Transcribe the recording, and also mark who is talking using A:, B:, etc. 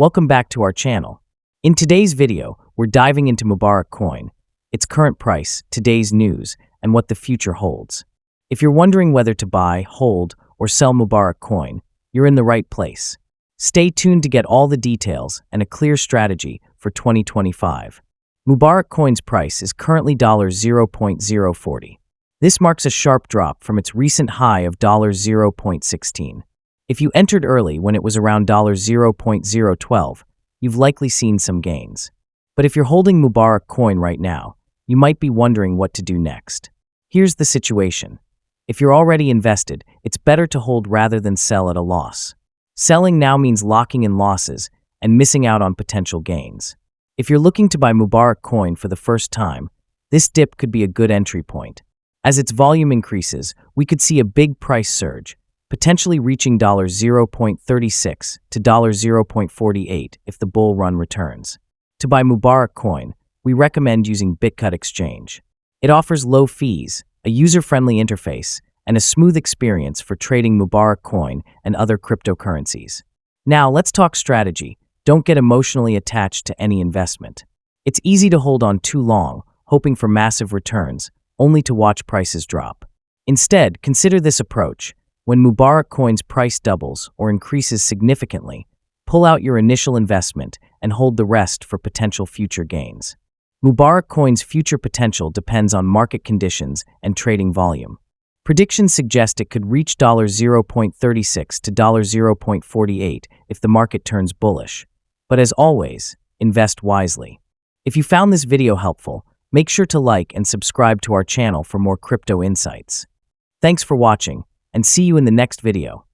A: Welcome back to our channel. In today's video, we're diving into Mubarak Coin, its current price, today's news, and what the future holds. If you're wondering whether to buy, hold, or sell Mubarak Coin, you're in the right place. Stay tuned to get all the details and a clear strategy for 2025. Mubarak Coin's price is currently $0.040. This marks a sharp drop from its recent high of $0.16. If you entered early when it was around $0.012, you've likely seen some gains. But if you're holding Mubarak Coin right now, you might be wondering what to do next. Here's the situation. If you're already invested, it's better to hold rather than sell at a loss. Selling now means locking in losses and missing out on potential gains. If you're looking to buy Mubarak Coin for the first time, this dip could be a good entry point. As its volume increases, we could see a big price surge, potentially reaching $0.36 to $0.48 if the bull run returns. To buy Mubarak Coin, we recommend using Bitcut Exchange. It offers low fees, a user-friendly interface, and a smooth experience for trading Mubarak Coin and other cryptocurrencies. Now, let's talk strategy. Don't get emotionally attached to any investment. It's easy to hold on too long, hoping for massive returns, only to watch prices drop. Instead, consider this approach. When Mubarak Coin's price doubles or increases significantly, pull out your initial investment and hold the rest for potential future gains. Mubarak Coin's future potential depends on market conditions and trading volume. Predictions suggest it could reach $0.36 to $0.48 if the market turns bullish. But as always, invest wisely. If you found this video helpful, make sure to like and subscribe to our channel for more crypto insights. Thanks for watching, and see you in the next video.